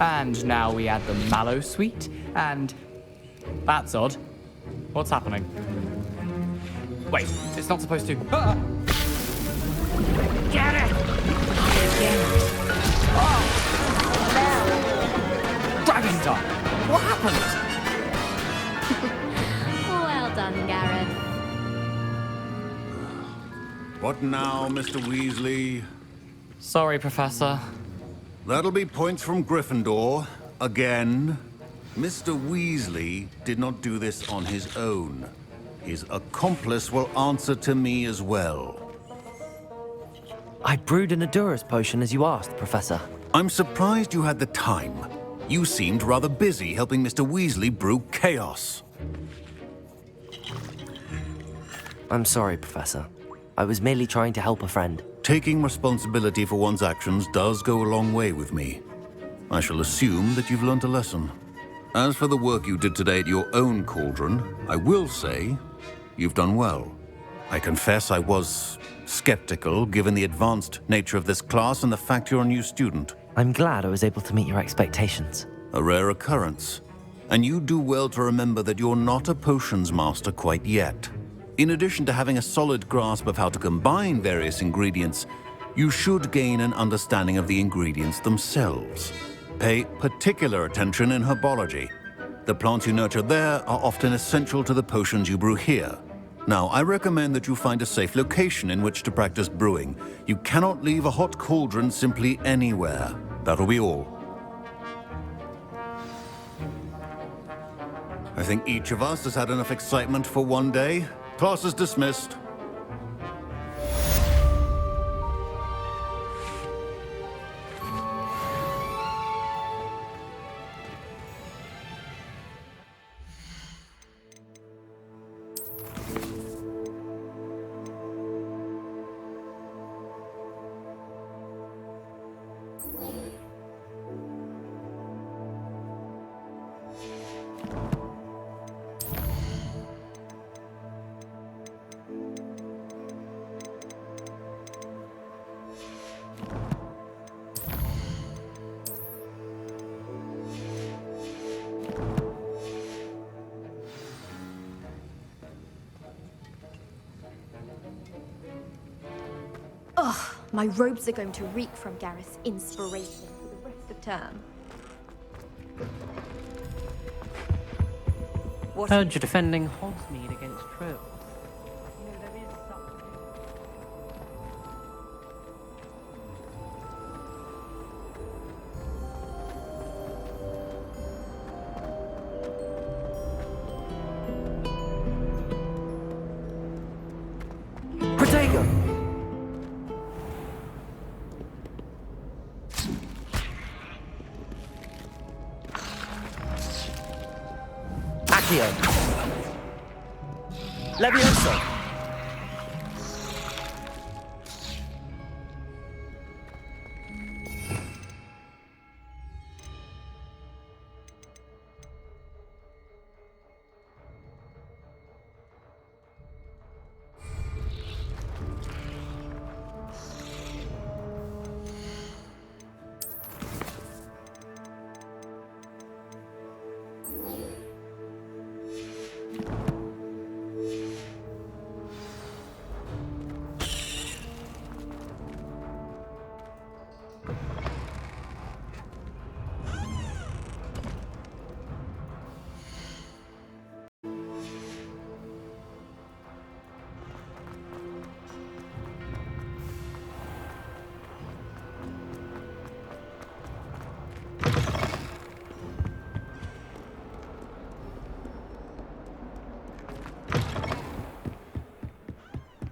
And now we add the mallow sweet, and... That's odd. What's happening? Wait, it's not supposed to... Ah! Get it! Oh! Dragon Dog! What happened? Well done, Gareth. What now, Mr. Weasley? Sorry, Professor. That'll be points from Gryffindor. Again. Mr. Weasley did not do this on his own. His accomplice will answer to me as well. I brewed an Adurus potion as you asked, Professor. I'm surprised you had the time. You seemed rather busy helping Mr. Weasley brew chaos. I'm sorry, Professor. I was merely trying to help a friend. Taking responsibility for one's actions does go a long way with me. I shall assume that you've learnt a lesson. As for the work you did today at your own cauldron, I will say you've done well. I confess I was skeptical given the advanced nature of this class and the fact you're a new student. I'm glad I was able to meet your expectations. A rare occurrence. And you do well to remember that you're not a potions master quite yet. In addition to having a solid grasp of how to combine various ingredients, you should gain an understanding of the ingredients themselves. Pay particular attention in herbology. The plants you nurture there are often essential to the potions you brew here. Now, I recommend that you find a safe location in which to practice brewing. You cannot leave a hot cauldron simply anywhere. That'll be all. I think each of us has had enough excitement for one day. Class is dismissed. Ugh, my robes are going to reek from Gareth's inspiration for the rest of term. Heard you're defending Hogsmeade against True. Protego! Accio! Levioso!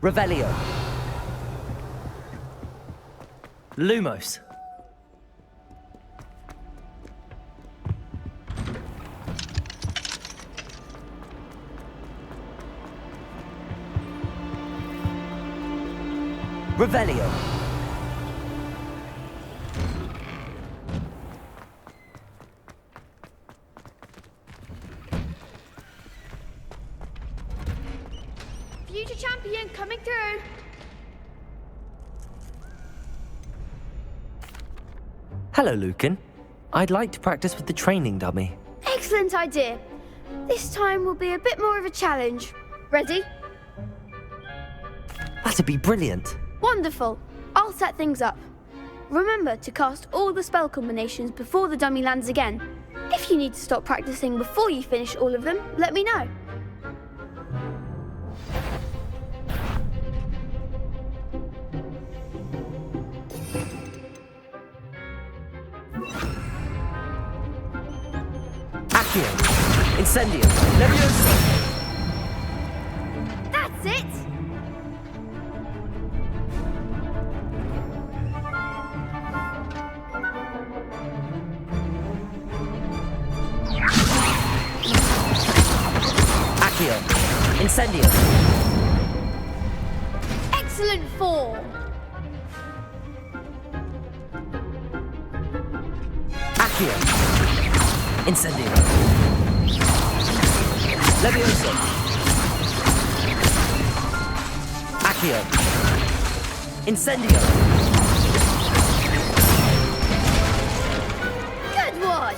Revelio. Lumos. Revelio. Future champion coming through. Hello, Lucan. I'd like to practice with the training dummy. Excellent idea. This time will be a bit more of a challenge. Ready? That'd be brilliant. Wonderful. I'll set things up. Remember to cast all the spell combinations before the dummy lands again. If you need to stop practicing before you finish all of them, let me know. Accio. Incendio. Levioso. That's it! Accio. Incendio. Excellent form! Accio. Incendio. Levioso. Accio. Incendio. Good one!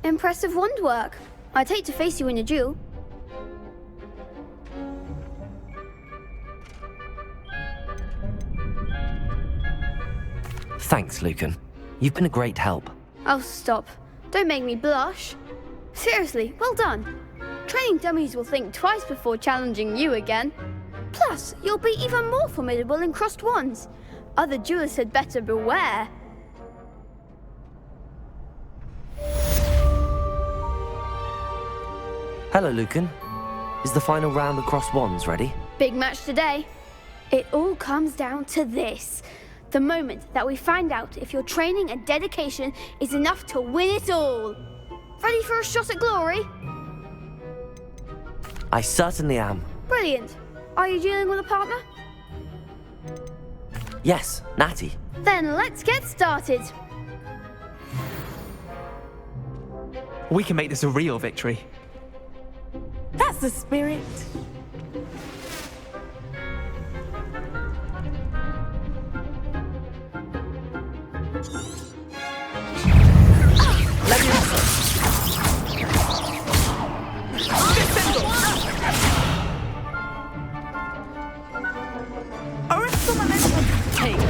Impressive wand work. I'd hate to face you in a duel. Thanks, Lucan. You've been a great help. Oh, stop. Don't make me blush. Seriously, well done. Training dummies will think twice before challenging you again. Plus, you'll be even more formidable in crossed wands. Other duelists had better beware. Hello, Lucan. Is the final round of crossed wands ready? Big match today. It all comes down to this. The moment that we find out if your training and dedication is enough to win it all. Ready for a shot at glory? I certainly am. Brilliant. Are you dealing with a partner? Yes, Natty. Then let's get started. We can make this a real victory. That's the spirit. Arresto momentum. Take.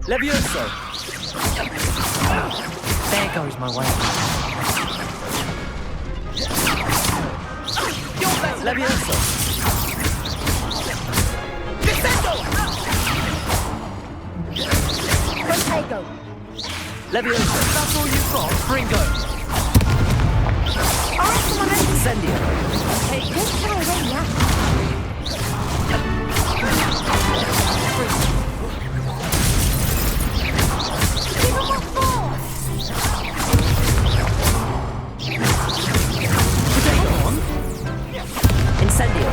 Levioso. There goes my way. Levioso. Descendo. Protego. Levioso. That's all you've got. Gringo. Arresto momentum. Incendio. Take. This can I win now? Give him what for? Incendio.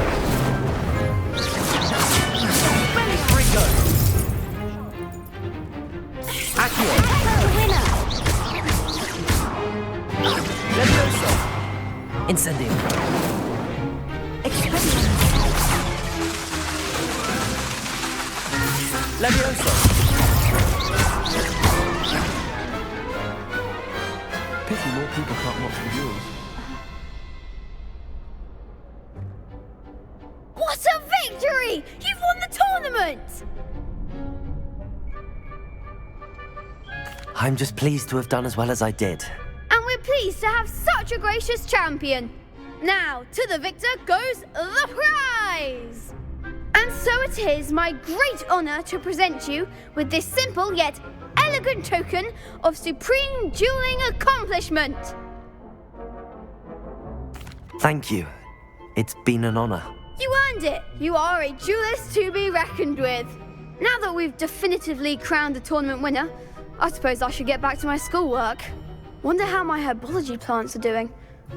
Gringo. Accio. Winner. Levioso. Incendio. Experience. Levioso. Pity more people can't watch the duels. What a victory! You've won the tournament! I'm just pleased to have done as well as I did. And we're pleased to have such a gracious champion. Now, to the victor goes the prize! And so it is my great honor to present you with this simple yet elegant token of supreme dueling accomplishment. Thank you. It's been an honor. You earned it. You are a duelist to be reckoned with. Now that we've definitively crowned the tournament winner, I suppose I should get back to my schoolwork. Wonder how my herbology plants are doing.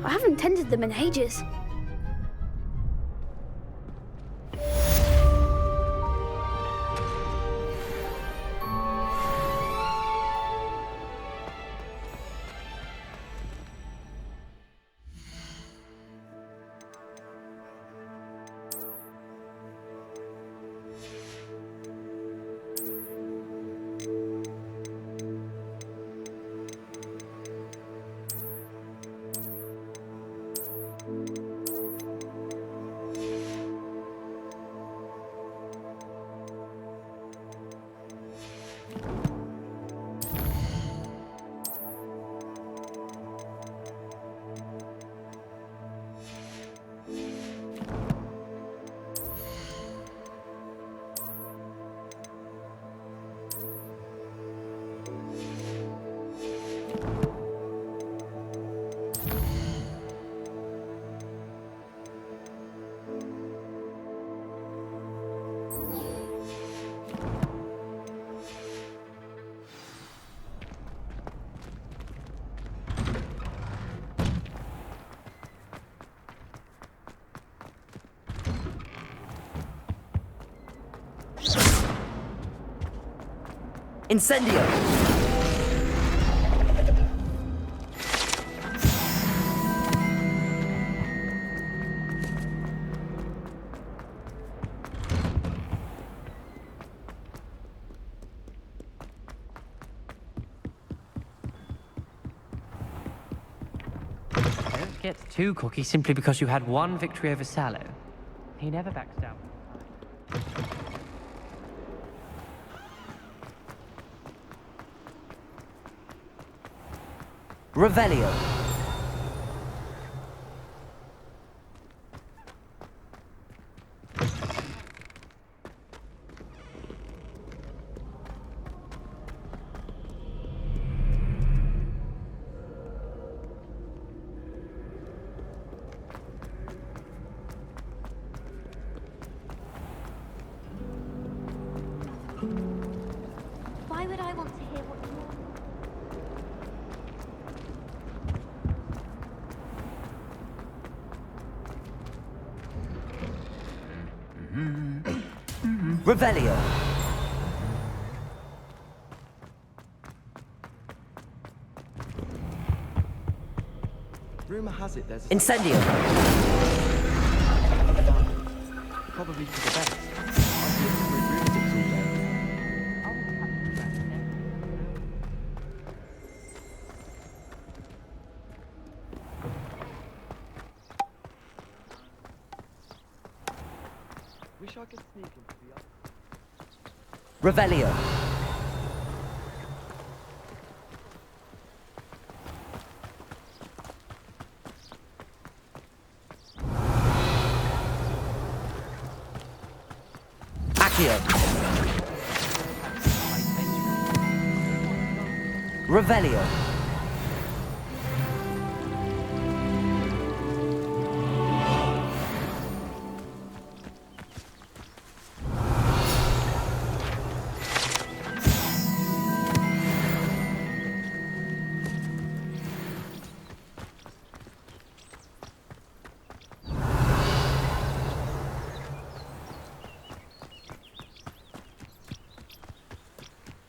I haven't tended them in ages. Incendio! Don't get too cocky simply because you had one victory over Sallow. He never backs down. Revelio. Why would I want to hear what you're... Revelio. Rumor has it there's a Incendio. probably for the best. I've lived through lunatics all day. Wish I could sneak into the other. Revelio. Accio. Revelio.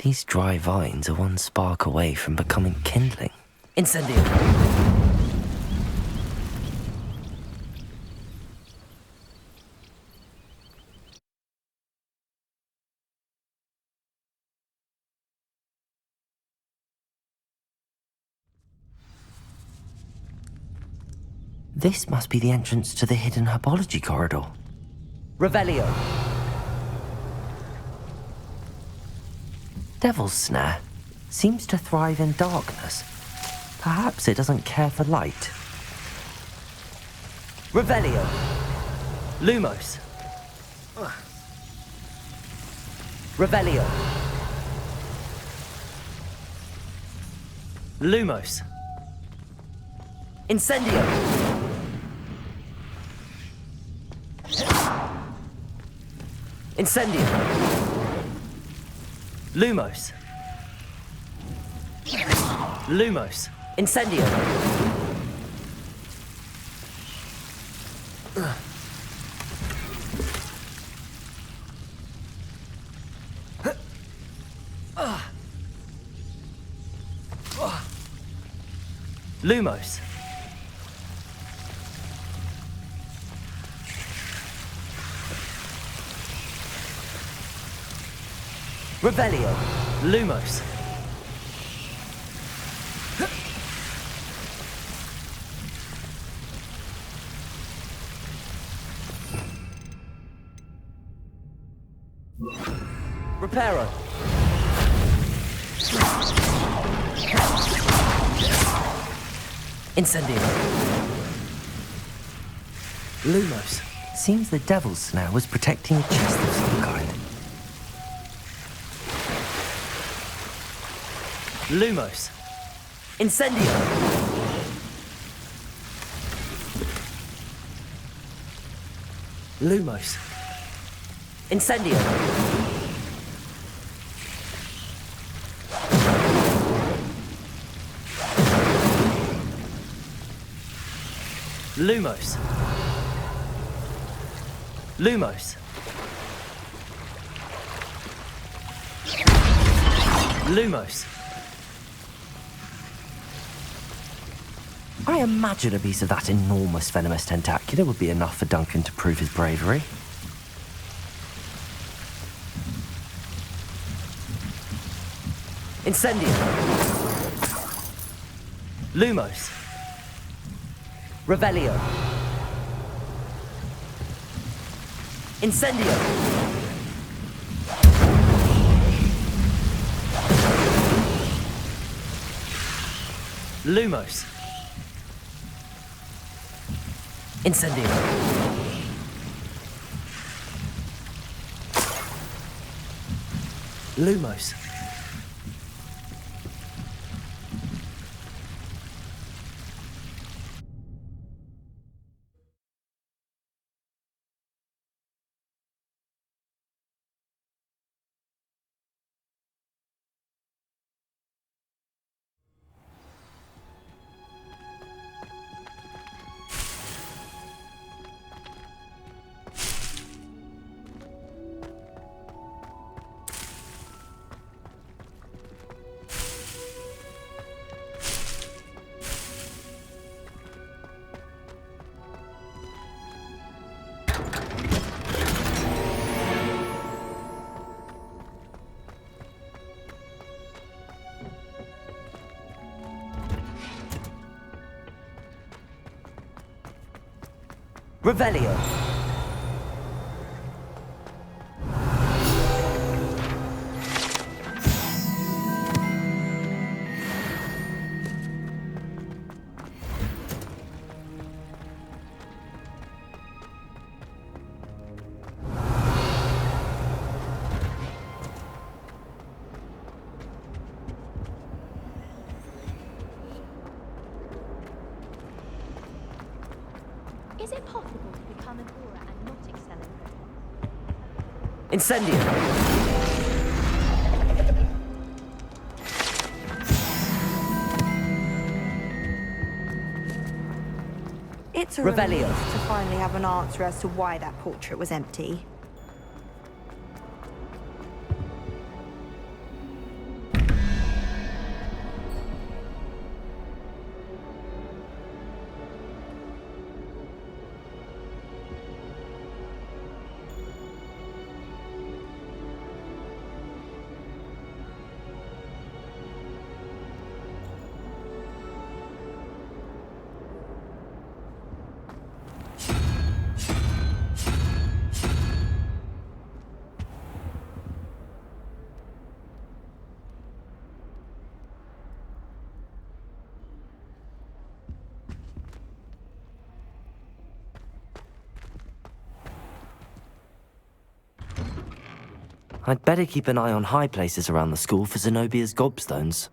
These dry vines are one spark away from becoming kindling. Incendio! This must be the entrance to the hidden herbology corridor. Revelio! Devil's Snare seems to thrive in darkness. Perhaps it doesn't care for light. Revelio. Lumos. Revelio. Lumos. Incendio. Incendio. Lumos. Lumos. Incendio. Lumos. Revelio. Lumos. Reparo. Incendio. Lumos. Seems the Devil's Snare was protecting a chest of some kind. Lumos. Incendio. Lumos. Incendio. Lumos. Lumos. Lumos. I imagine a piece of that enormous venomous tentacular would be enough for Duncan to prove his bravery. Incendio. Lumos. Revelio. Incendio. Lumos. Incendio. Lumos. Revelio. Is it possible to become an aura and not excel in protect? Incendio. It's a Revelio. relief to finally have an answer as to why that portrait was empty. I'd better keep an eye on high places around the school for Zenobia's gobstones.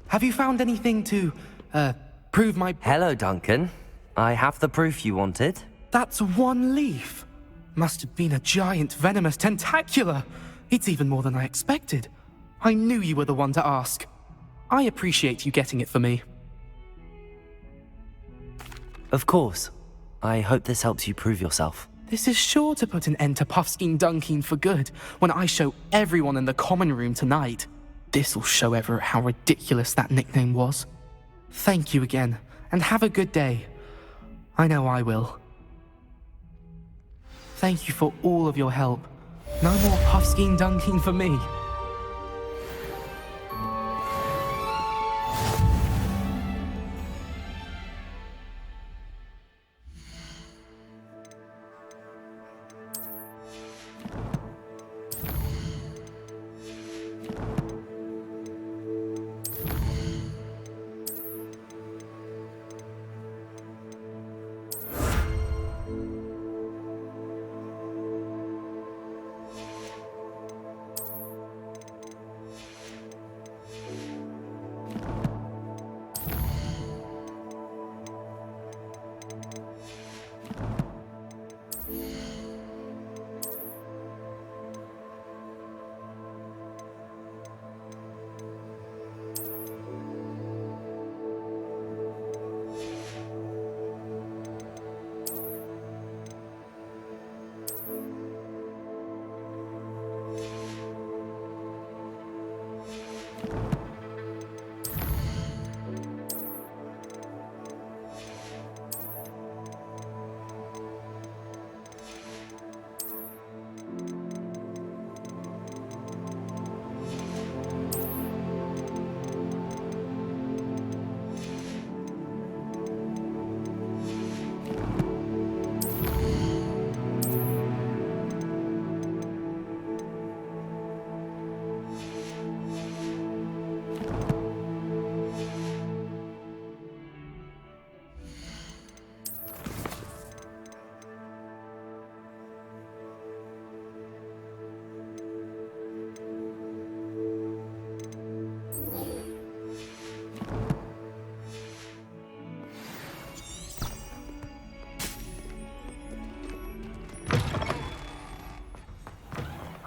Have you found anything to, prove my... Hello, Duncan. I have the proof you wanted. That's one leaf. Must have been a giant venomous tentacula. It's even more than I expected. I knew you were the one to ask. I appreciate you getting it for me. Of course. I hope this helps you prove yourself. This is sure to put an end to Puffskein Dunkeen for good when I show everyone in the common room tonight. This'll show Everett how ridiculous that nickname was. Thank you again, and have a good day. I know I will. Thank you for all of your help. No more Puffskein Dunkeen for me.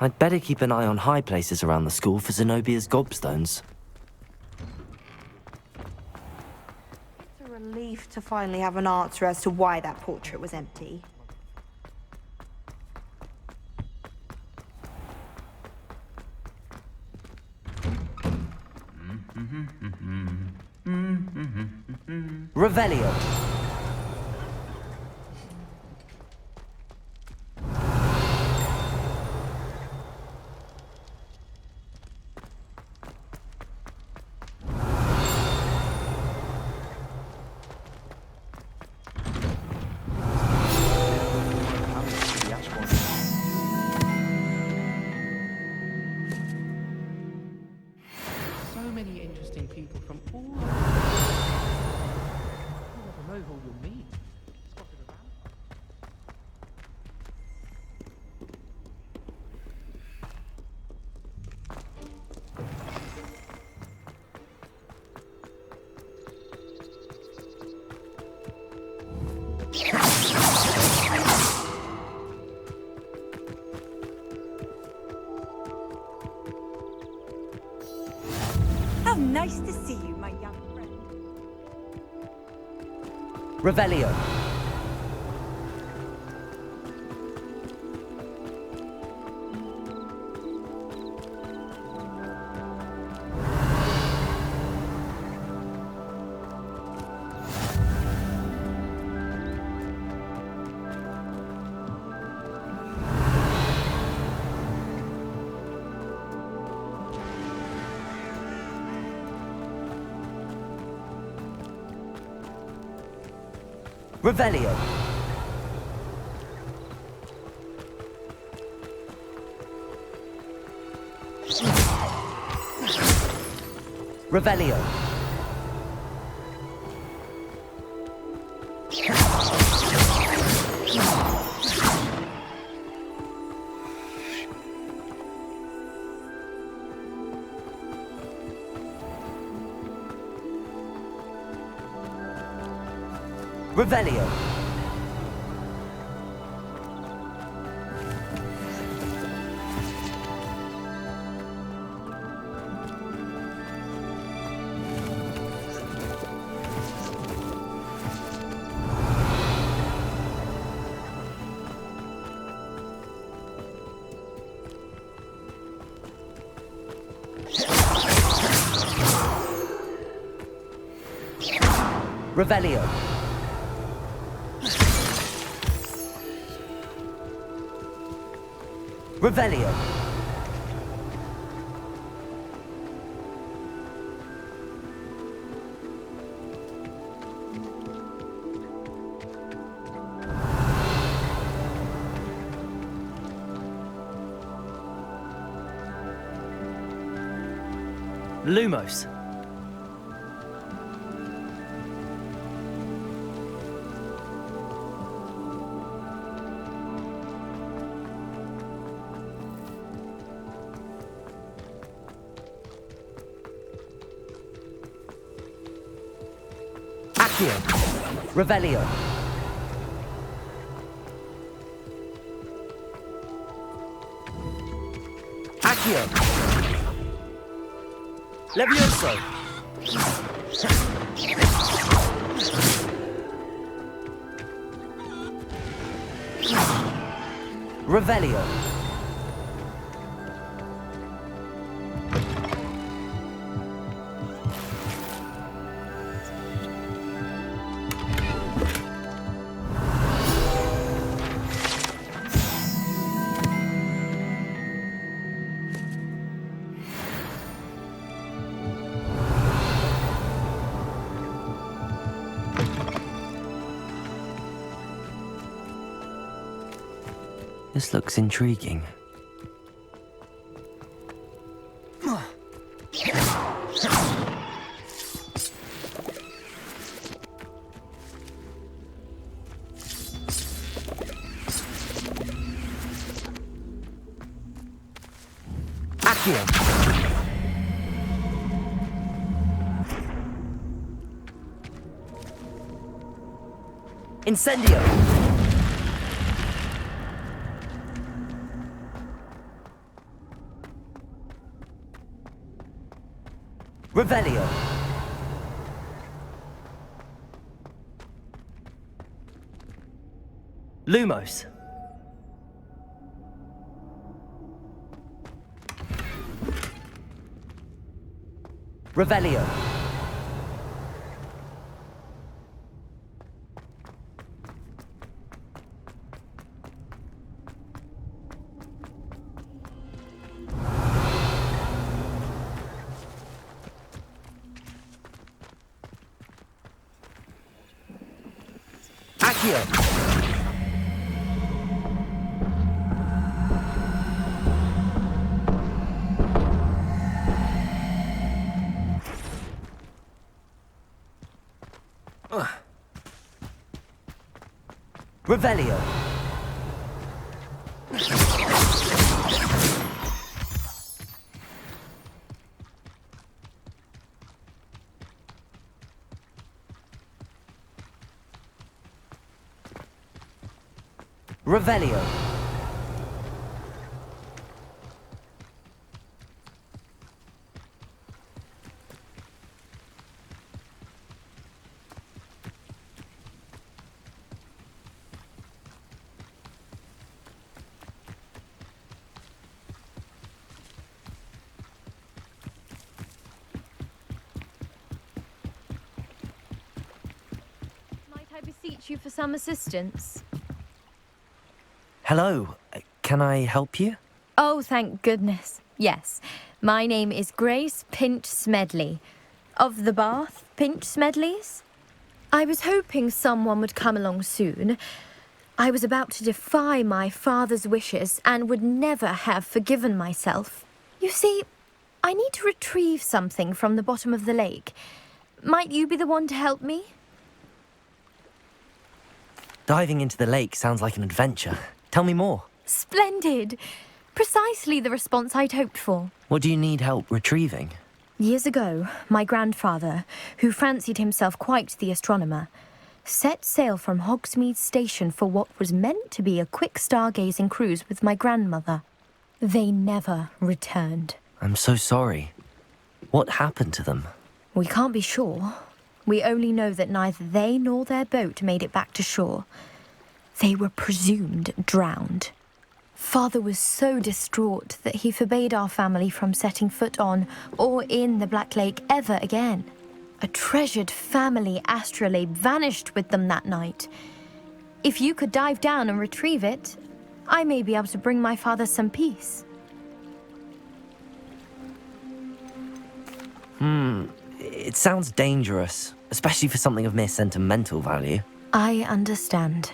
I'd better keep an eye on high places around the school for Zenobia's gobstones. It's a relief to finally have an answer as to why that portrait was empty. Revelio. The ash one. So many interesting people from all over. You never know who you'll meet. Spotted around. How nice to see you, my young friend. Revelio. Revelio. Revelio. Revelio. Revelio. Revelio. Lumos. Accio. Revelio. Accio. Levioso. Revelio. This looks intriguing. Accio. Incendio. Revelio. Lumos. Revelio. Accio. Revelio. Revelio. Might I beseech you for some assistance? Hello. Can I help you? Oh, thank goodness. Yes. My name is Grace Pinch Smedley. Of the Bath Pinch Smedleys? I was hoping someone would come along soon. I was about to defy my father's wishes and would never have forgiven myself. You see, I need to retrieve something from the bottom of the lake. Might you be the one to help me? Diving into the lake sounds like an adventure. Tell me more. Splendid! Precisely the response I'd hoped for. What do you need help retrieving? Years ago, my grandfather, who fancied himself quite the astronomer, set sail from Hogsmeade Station for what was meant to be a quick stargazing cruise with my grandmother. They never returned. I'm so sorry. What happened to them? We can't be sure. We only know that neither they nor their boat made it back to shore. They were presumed drowned. Father was so distraught that he forbade our family from setting foot on or in the Black Lake ever again. A treasured family astrolabe vanished with them that night. If you could dive down and retrieve it, I may be able to bring my father some peace. It sounds dangerous, especially for something of mere sentimental value. I understand.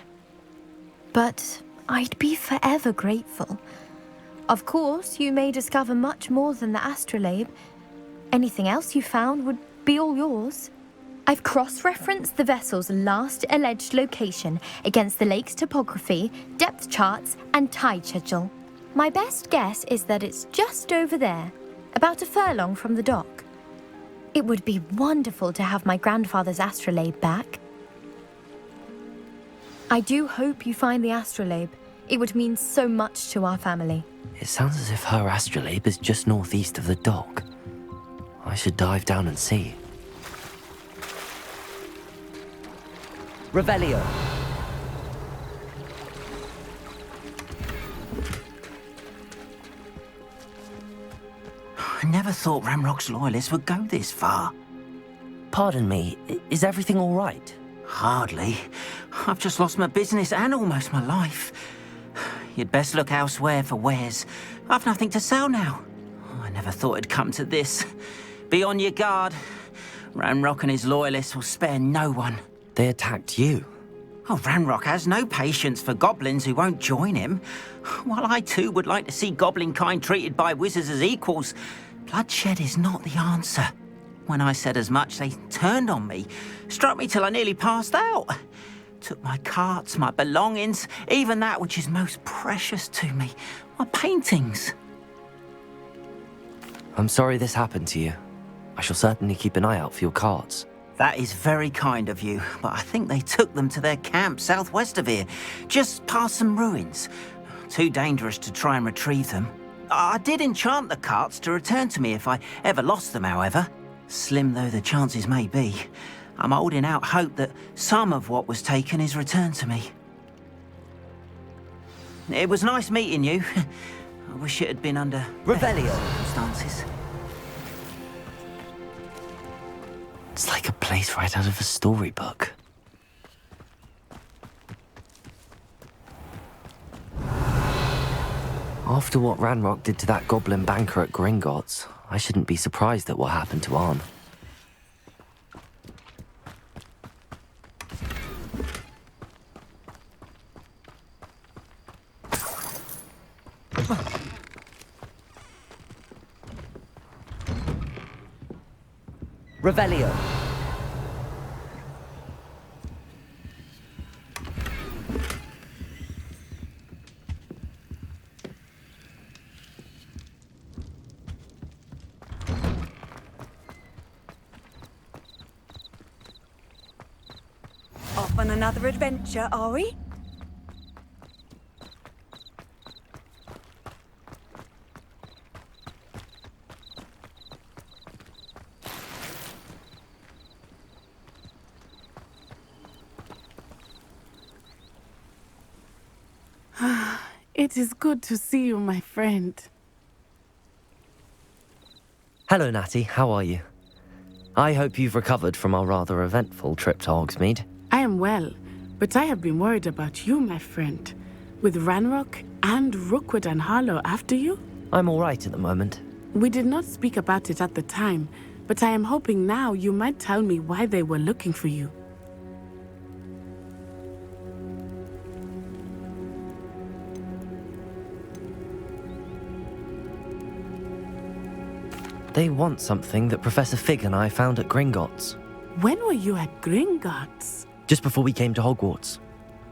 But I'd be forever grateful. Of course, you may discover much more than the astrolabe. Anything else you found would be all yours. I've cross-referenced the vessel's last alleged location against the lake's topography, depth charts, and tide schedule. My best guess is that it's just over there, about a furlong from the dock. It would be wonderful to have my grandfather's astrolabe back. I do hope you find the astrolabe. It would mean so much to our family. It sounds as if her astrolabe is just northeast of the dock. I should dive down and see. Revelio. I never thought Ramrock's loyalists would go this far. Pardon me, is everything all right? Hardly. I've just lost my business and almost my life. You'd best look elsewhere for wares. I've nothing to sell now. I never thought it'd come to this. Be on your guard. Ramrock and his loyalists will spare no one. They attacked you? Oh, Ranrock has no patience for goblins who won't join him. While I too would like to see goblin kind treated by wizards as equals, bloodshed is not the answer. When I said as much, they turned on me, struck me till I nearly passed out. Took my carts, my belongings, even that which is most precious to me, my paintings. I'm sorry this happened to you. I shall certainly keep an eye out for your carts. That is very kind of you, but I think they took them to their camp southwest of here, just past some ruins. Too dangerous to try and retrieve them. I did enchant the carts to return to me if I ever lost them, however. Slim though the chances may be, I'm holding out hope that some of what was taken is returned to me. It was nice meeting you. I wish it had been under Revelio. circumstances. It's like a place right out of a storybook. After what Ranrock did to that goblin banker at Gringotts, I shouldn't be surprised at what happened to Arn. Revelio. Off on another adventure, are we? It is good to see you, my friend. Hello, Natty. How are you? I hope you've recovered from our rather eventful trip to Hogsmeade. I am well, but I have been worried about you, my friend. With Ranrock and Rookwood and Harlow after you? I'm all right at the moment. We did not speak about it at the time, but I am hoping now you might tell me why they were looking for you. They want something that Professor Fig and I found at Gringotts. When were you at Gringotts? Just before we came to Hogwarts.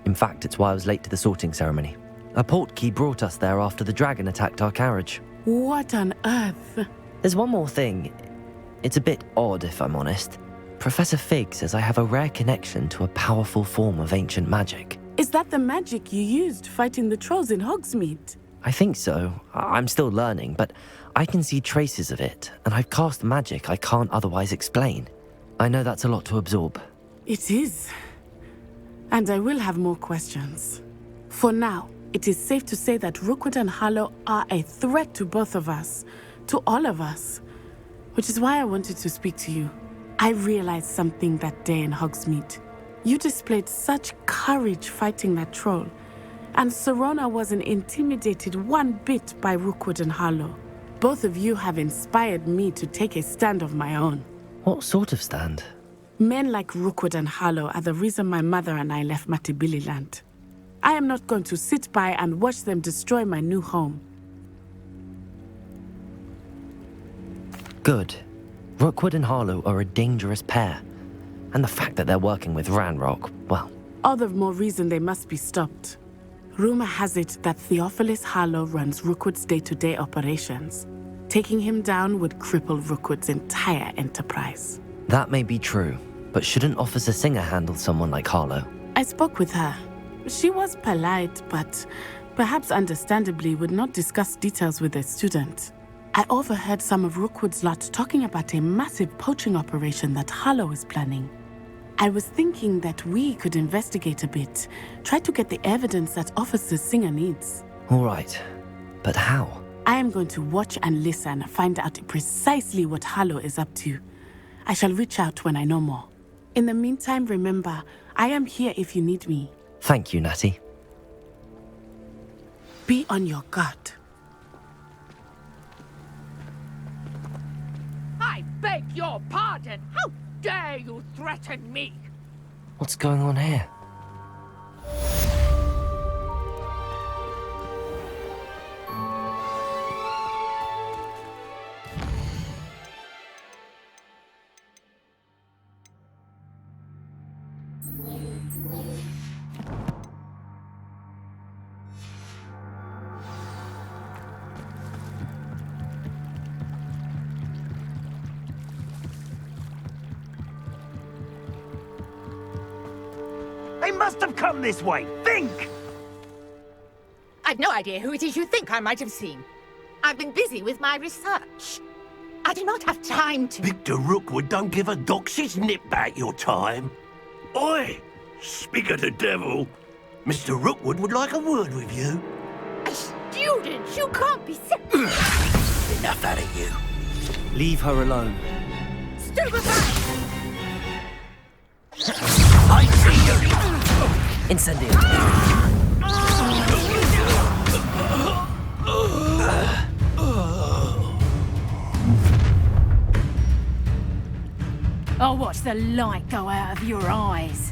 In fact, it's why I was late to the sorting ceremony. A portkey brought us there after the dragon attacked our carriage. What on earth? There's one more thing. It's a bit odd, if I'm honest. Professor Fig says I have a rare connection to a powerful form of ancient magic. Is that the magic you used fighting the trolls in Hogsmeade? I think so. I'm still learning, but I can see traces of it, and I've cast magic I can't otherwise explain. I know that's a lot to absorb. It is. And I will have more questions. For now, it is safe to say that Rookwood and Harlow are a threat to both of us, to all of us, which is why I wanted to speak to you. I realized something that day in Hogsmeade. You displayed such courage fighting that troll, and Serona wasn't intimidated one bit by Rookwood and Harlow. Both of you have inspired me to take a stand of my own. What sort of stand? Men like Rookwood and Harlow are the reason my mother and I left Matabeleland. I am not going to sit by and watch them destroy my new home. Good. Rookwood and Harlow are a dangerous pair. And the fact that they're working with Ranrock, well... All the more reason they must be stopped. Rumor has it that Theophilus Harlow runs Rookwood's day-to-day operations. Taking him down would cripple Rookwood's entire enterprise. That may be true, but shouldn't Officer Singer handle someone like Harlow? I spoke with her. She was polite, but perhaps understandably would not discuss details with a student. I overheard some of Rookwood's lot talking about a massive poaching operation that Harlow is planning. I was thinking that we could investigate a bit, try to get the evidence that Officer Singer needs. All right, but how? I am going to watch and listen, find out precisely what Harlow is up to. I shall reach out when I know more. In the meantime, remember, I am here if you need me. Thank you, Natty. Be on your guard. I beg your pardon! How dare you threaten me? What's going on here? They must have come this way. Think! I've no idea who it is you think I might have seen. I've been busy with my research. I do not have time to... Victor Rookwood don't give a doxy's nip back your time. Oi! Speak of the devil. Mr. Rookwood would like a word with you. A student? You can't be... Enough out of you. Leave her alone. Stupefy! I see you! Incendio. I'll watch the light go out of your eyes.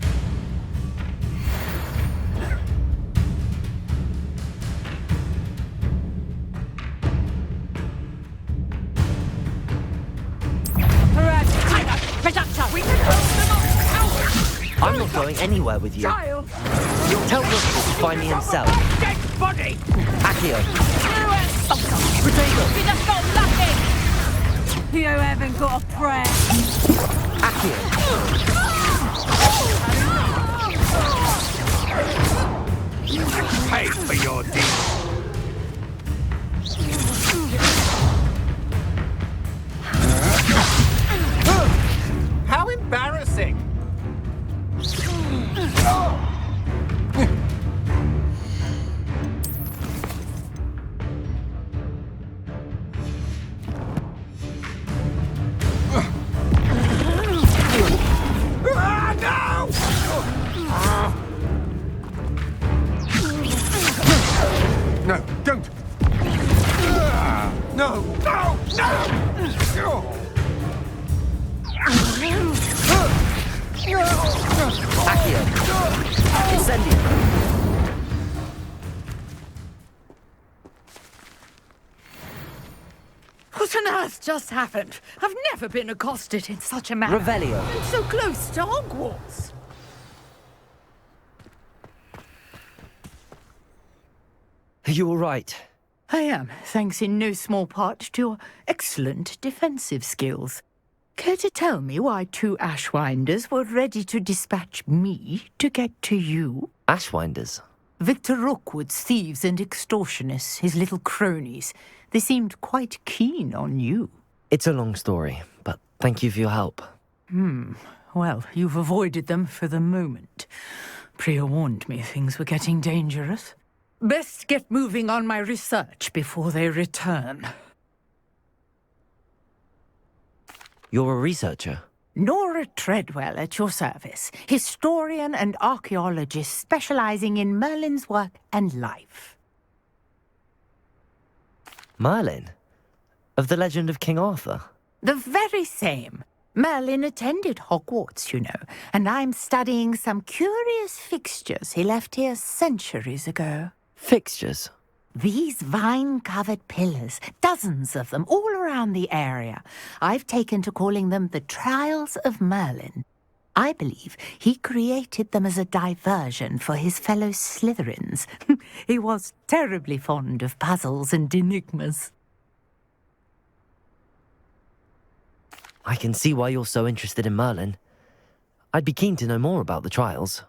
I'm not going anywhere with you. Child! Tell Rookwood to find me himself. Dead body! Accio. You just got lucky! You haven't got a prayer. Pay for your deeds. How embarrassing! No, don't! No! No! No! Accio. Incendio. What on earth just happened? I've never been accosted in such a manner. Revelio. And so close to Hogwarts. Are you all right? I am, thanks in no small part to your excellent defensive skills. Care to tell me why 2 Ashwinders were ready to dispatch me to get to you? Ashwinders? Victor Rookwood's thieves and extortionists, his little cronies. They seemed quite keen on you. It's a long story, but thank you for your help. Well, you've avoided them for the moment. Priya warned me things were getting dangerous. Best get moving on my research before they return. You're a researcher? Nora Treadwell at your service, historian and archaeologist specializing in Merlin's work and life. Merlin? Of the legend of King Arthur? The very same. Merlin attended Hogwarts, you know, and I'm studying some curious fixtures he left here centuries ago. Fixtures? These vine-covered pillars, dozens of them, all around the area. I've taken to calling them the Trials of Merlin. I believe he created them as a diversion for his fellow Slytherins. He was terribly fond of puzzles and enigmas. I can see why you're so interested in Merlin. I'd be keen to know more about the trials.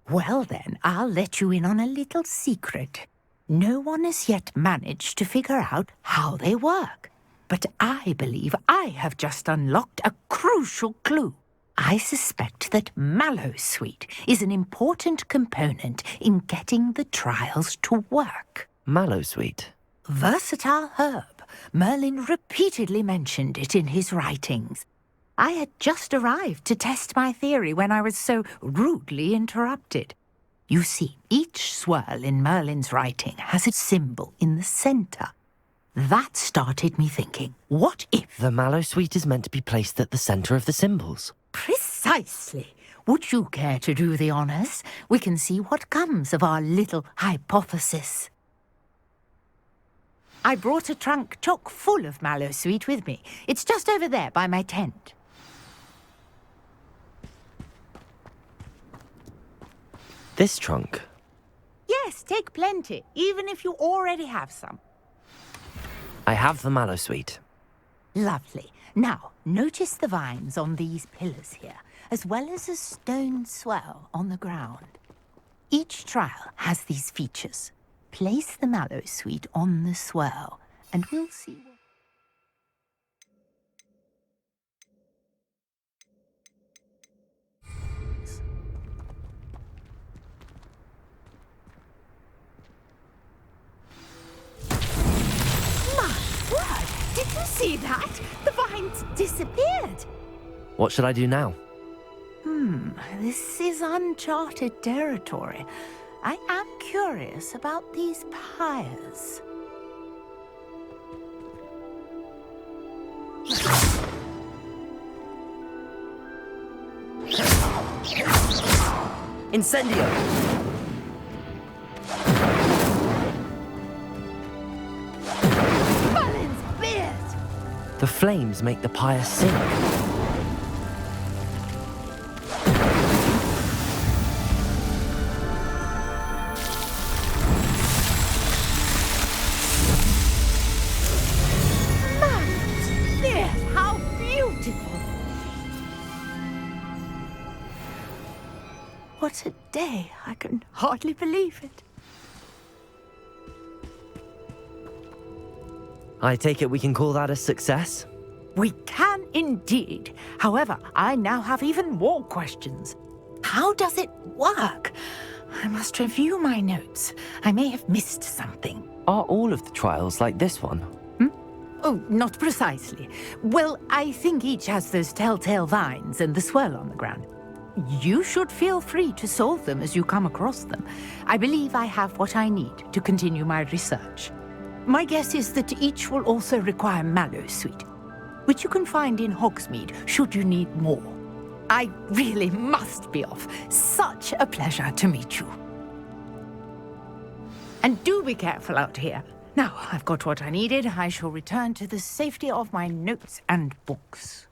Well then, I'll let you in on a little secret. No one has yet managed to figure out how they work. But I believe I have just unlocked a crucial clue. I suspect that Mallowsweet is an important component in getting the trials to work. Mallowsweet? Versatile herb. Merlin repeatedly mentioned it in his writings. I had just arrived to test my theory when I was so rudely interrupted. You see, each swirl in Merlin's writing has a symbol in the centre. That started me thinking, what if... The Mallowsweet is meant to be placed at the centre of the symbols. Precisely. Would you care to do the honours? We can see what comes of our little hypothesis. I brought a trunk chock full of Mallowsweet with me. It's just over there by my tent. This trunk? Yes, take plenty, even if you already have some. I have the Mallowsweet. Lovely. Now, notice the vines on these pillars here, as well as a stone swell on the ground. Each trial has these features. Place the Mallowsweet on the swirl, and we'll see what... see that? The vines disappeared. What should I do now? This is uncharted territory. I am curious about these pyres. Incendio! Merlin's beard! The flames make the pyre sink. Merlin's beard! How beautiful! What a day! I can hardly believe it. I take it we can call that a success? We can indeed. However, I now have even more questions. How does it work? I must review my notes. I may have missed something. Are all of the trials like this one? Oh, not precisely. Well, I think each has those telltale vines and the swirl on the ground. You should feel free to solve them as you come across them. I believe I have what I need to continue my research. My guess is that each will also require mallow sweet, which you can find in Hogsmeade should you need more. I really must be off. Such a pleasure to meet you. And do be careful out here. Now, I've got what I needed. I shall return to the safety of my notes and books.